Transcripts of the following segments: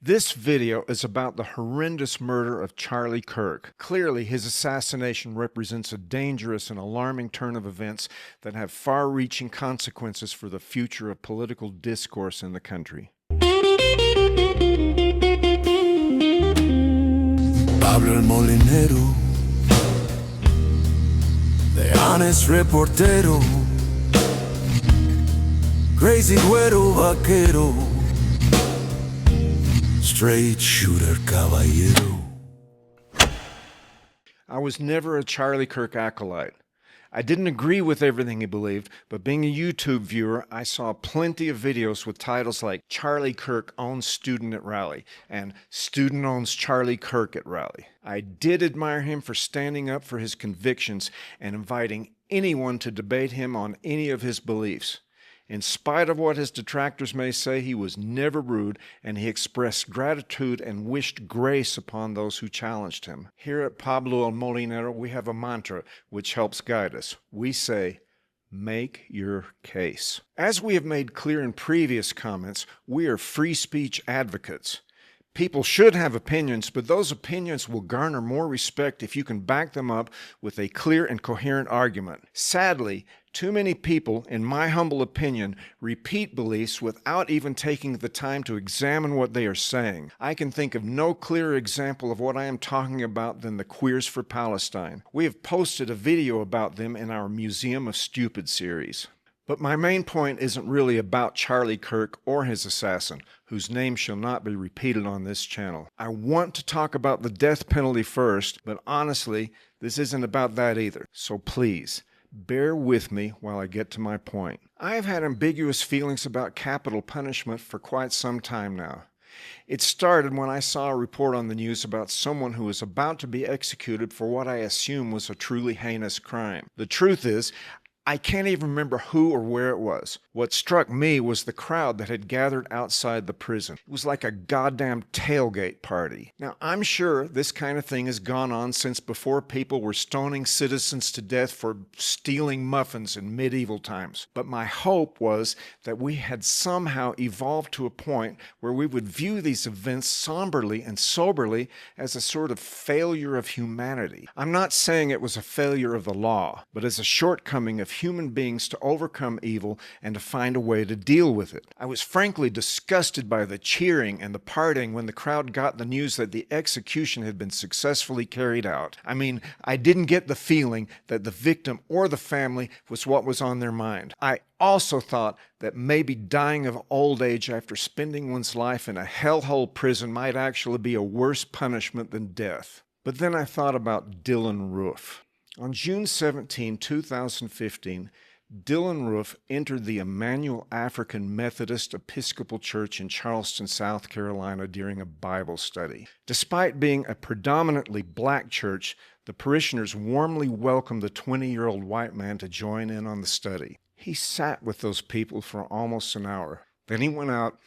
This video is about the horrendous murder of Charlie Kirk. Clearly, his assassination represents a dangerous and alarming turn of events that have far-reaching consequences for the future of political discourse in the country. Pablo el molinero, the honest reportero, crazy güero vaquero, straight shooter caballero. I was never a Charlie Kirk acolyte. I didn't agree with everything he believed, but being a YouTube viewer, I saw plenty of videos with titles like Charlie Kirk owns student at rally and student owns Charlie Kirk at rally. I did admire him for standing up for his convictions and inviting anyone to debate him on any of his beliefs. In spite of what his detractors may say, he was never rude, and he expressed gratitude and wished grace upon those who challenged him. Here at Pablo el Molinero, we have a mantra which helps guide us. We say, make your case. As we have made clear in previous comments, we are free speech advocates. People should have opinions, but those opinions will garner more respect if you can back them up with a clear and coherent argument. Sadly, too many people, in my humble opinion, repeat beliefs without even taking the time to examine what they are saying. I can think of no clearer example of what I am talking about than the Queers for Palestine. We have posted a video about them in our Museum of Stupid series. But my main point isn't really about Charlie Kirk or his assassin, whose name shall not be repeated on this channel. I want to talk about the death penalty first, but honestly, this isn't about that either. So please, bear with me while I get to my point. I have had ambiguous feelings about capital punishment for quite some time now. It started when I saw a report on the news about someone who was about to be executed for what I assume was a truly heinous crime. The truth is, I can't even remember who or where it was. What struck me was the crowd that had gathered outside the prison. It was like a goddamn tailgate party. Now, I'm sure this kind of thing has gone on since before people were stoning citizens to death for stealing muffins in medieval times. But my hope was that we had somehow evolved to a point where we would view these events somberly and soberly as a sort of failure of humanity. I'm not saying it was a failure of the law, but as a shortcoming of human beings to overcome evil and to find a way to deal with it. I was frankly disgusted by the cheering and the partying when the crowd got the news that the execution had been successfully carried out. I mean, I didn't get the feeling that the victim or the family was what was on their mind. I also thought that maybe dying of old age after spending one's life in a hellhole prison might actually be a worse punishment than death. But then I thought about Dylann Roof. On June 17, 2015, Dylann Roof entered the Emmanuel African Methodist Episcopal Church in Charleston, South Carolina during a Bible study. Despite being a predominantly black church, the parishioners warmly welcomed the 20-year-old white man to join in on the study. He sat with those people for almost an hour. Then he went out,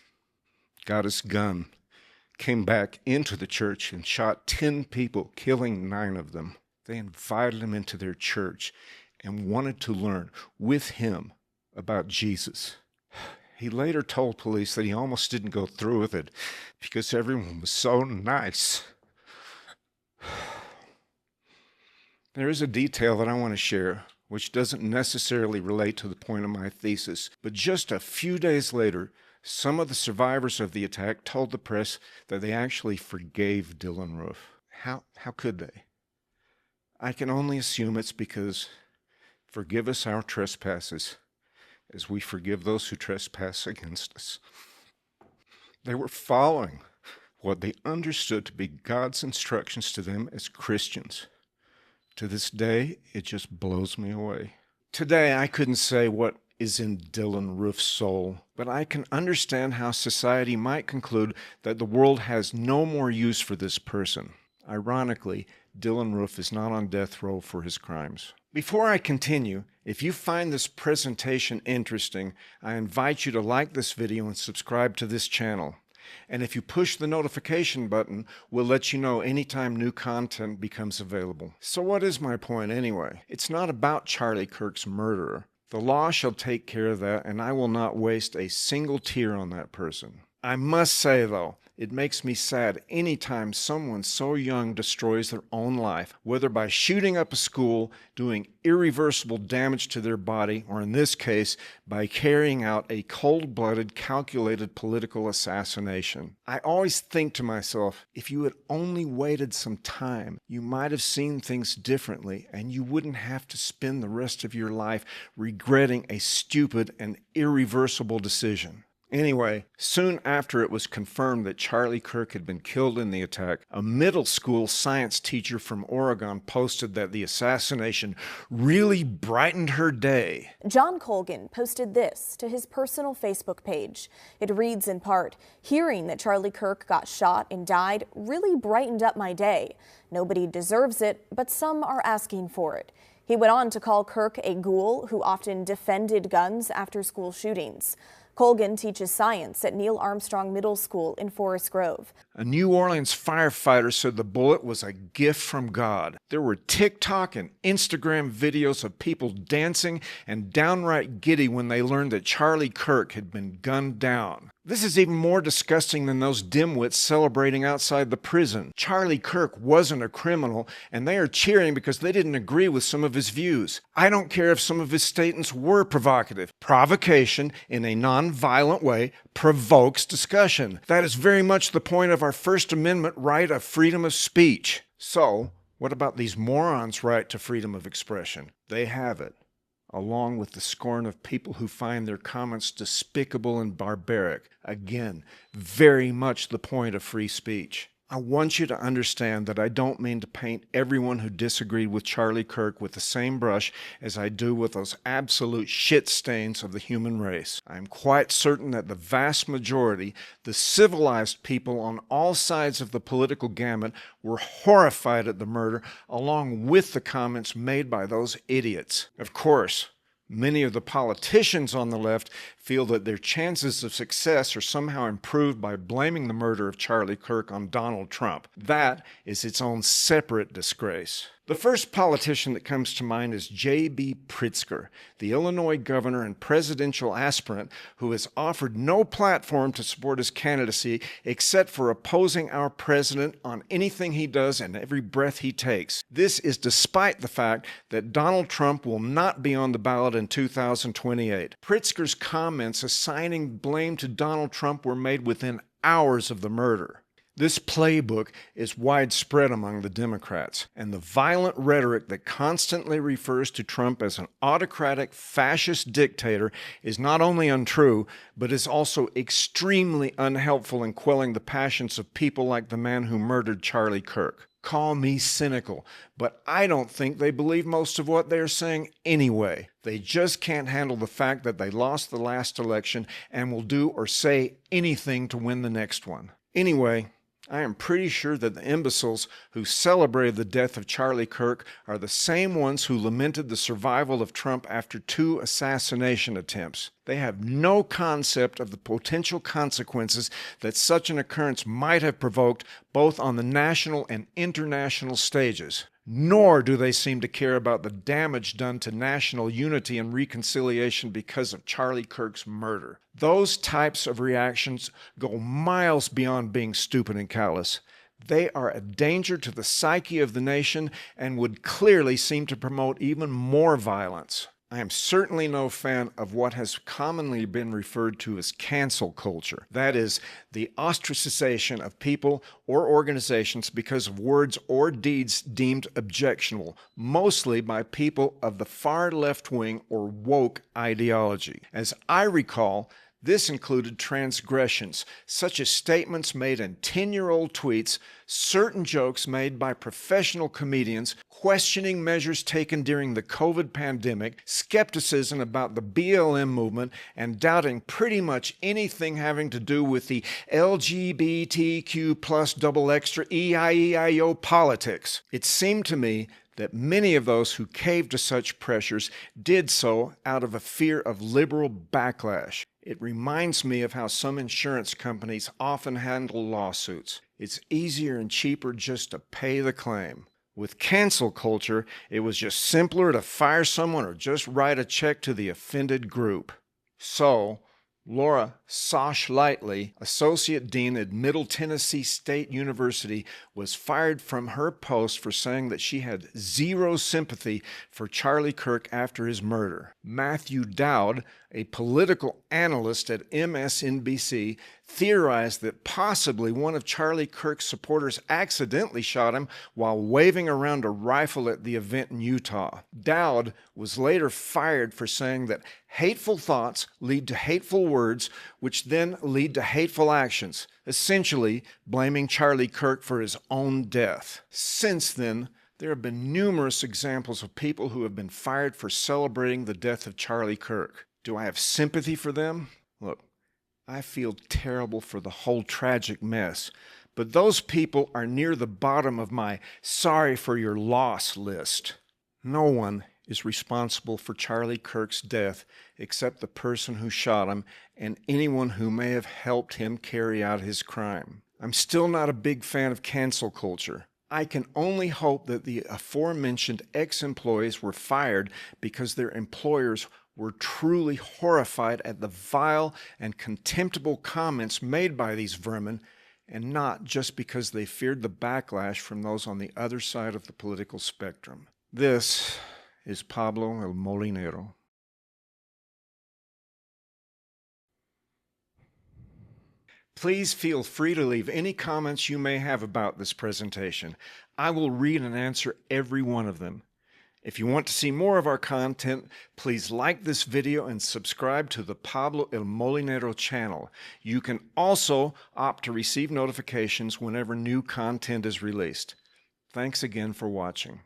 got his gun, came back into the church and shot 10 people, killing 9 of them. They invited him into their church and wanted to learn with him about Jesus. He later told police that he almost didn't go through with it because everyone was so nice. There is a detail that I want to share, which doesn't necessarily relate to the point of my thesis, but just a few days later, some of the survivors of the attack told the press that they actually forgave Dylann Roof. How could they? I can only assume it's because forgive us our trespasses as we forgive those who trespass against us. They were following what they understood to be God's instructions to them as Christians. To this day, it just blows me away. Today, I couldn't say what is in Dylann Roof's soul, but I can understand how society might conclude that the world has no more use for this person. Ironically, Dylann Roof is not on death row for his crimes. Before I continue, if you find this presentation interesting, I invite you to like this video and subscribe to this channel. And if you push the notification button, we'll let you know anytime new content becomes available. So what is my point anyway? It's not about Charlie Kirk's murderer. The law shall take care of that, and I will not waste a single tear on that person. I must say, though, It makes me sad anytime someone so young destroys their own life, whether by shooting up a school, doing irreversible damage to their body, or in this case, by carrying out a cold-blooded, calculated political assassination. I always think to myself, if you had only waited some time, you might have seen things differently, and you wouldn't have to spend the rest of your life regretting a stupid and irreversible decision. Anyway, soon after it was confirmed that Charlie Kirk had been killed in the attack, a middle school science teacher from Oregon posted that the assassination really brightened her day. John Colgan posted this to his personal Facebook page. It reads in part, "Hearing that Charlie Kirk got shot and died really brightened up my day. Nobody deserves it, but some are asking for it." He went on to call Kirk a ghoul who often defended guns after school shootings. Colgan teaches science at Neil Armstrong Middle School in Forest Grove. A New Orleans firefighter said the bullet was a gift from God. There were TikTok and Instagram videos of people dancing and downright giddy when they learned that Charlie Kirk had been gunned down. This is even more disgusting than those dimwits celebrating outside the prison. Charlie Kirk wasn't a criminal, and they are cheering because they didn't agree with some of his views. I don't care if some of his statements were provocative. Provocation, in a non-violent way, provokes discussion. That is very much the point of our First Amendment right of freedom of speech. So, what about these morons' right to freedom of expression? They have it, along with the scorn of people who find their comments despicable and barbaric. Again, very much the point of free speech. I want you to understand that I don't mean to paint everyone who disagreed with Charlie Kirk with the same brush as I do with those absolute shit stains of the human race. I am quite certain that the vast majority, the civilized people on all sides of the political gamut, were horrified at the murder, along with the comments made by those idiots. Of course, many of the politicians on the left feel that their chances of success are somehow improved by blaming the murder of Charlie Kirk on Donald Trump. That is its own separate disgrace. The first politician that comes to mind is J.B. Pritzker, the Illinois governor and presidential aspirant who has offered no platform to support his candidacy except for opposing our president on anything he does and every breath he takes. This is despite the fact that Donald Trump will not be on the ballot in 2028. Pritzker's comments assigning blame to Donald Trump were made within hours of the murder. This playbook is widespread among the Democrats, and the violent rhetoric that constantly refers to Trump as an autocratic, fascist dictator is not only untrue, but is also extremely unhelpful in quelling the passions of people like the man who murdered Charlie Kirk. Call me cynical, but I don't think they believe most of what they're saying anyway. They just can't handle the fact that they lost the last election and will do or say anything to win the next one. Anyway, I am pretty sure that the imbeciles who celebrated the death of Charlie Kirk are the same ones who lamented the survival of Trump after 2 assassination attempts. They have no concept of the potential consequences that such an occurrence might have provoked both on the national and international stages. Nor do they seem to care about the damage done to national unity and reconciliation because of Charlie Kirk's murder. Those types of reactions go miles beyond being stupid and callous. They are a danger to the psyche of the nation and would clearly seem to promote even more violence. I am certainly no fan of what has commonly been referred to as cancel culture. That is, the ostracization of people or organizations because of words or deeds deemed objectionable, mostly by people of the far left wing or woke ideology. As I recall, this included transgressions, such as statements made in 10-year-old tweets, certain jokes made by professional comedians, questioning measures taken during the COVID pandemic, skepticism about the BLM movement, and doubting pretty much anything having to do with the LGBTQ plus double extra EIEIO politics. It seemed to me that many of those who caved to such pressures did so out of a fear of liberal backlash. It reminds me of how some insurance companies often handle lawsuits. It's easier and cheaper just to pay the claim. With cancel culture, it was just simpler to fire someone or just write a check to the offended group. So, Laura Sosh Lightly, Associate Dean at Middle Tennessee State University, was fired from her post for saying that she had zero sympathy for Charlie Kirk after his murder. Matthew Dowd, a political analyst at MSNBC, theorized that possibly one of Charlie Kirk's supporters accidentally shot him while waving around a rifle at the event in Utah. Dowd was later fired for saying that hateful thoughts lead to hateful words, which then lead to hateful actions, essentially blaming Charlie Kirk for his own death. Since then, there have been numerous examples of people who have been fired for celebrating the death of Charlie Kirk. Do I have sympathy for them? Look, I feel terrible for the whole tragic mess, but those people are near the bottom of my sorry for your loss list. No one is responsible for Charlie Kirk's death except the person who shot him and anyone who may have helped him carry out his crime. I'm still not a big fan of cancel culture. I can only hope that the aforementioned ex-employees were fired because their employers were truly horrified at the vile and contemptible comments made by these vermin, and not just because they feared the backlash from those on the other side of the political spectrum. This is Pablo El Molinero. Please feel free to leave any comments you may have about this presentation. I will read and answer every one of them. If you want to see more of our content, please like this video and subscribe to the Pablo El Molinero channel. You can also opt to receive notifications whenever new content is released. Thanks again for watching.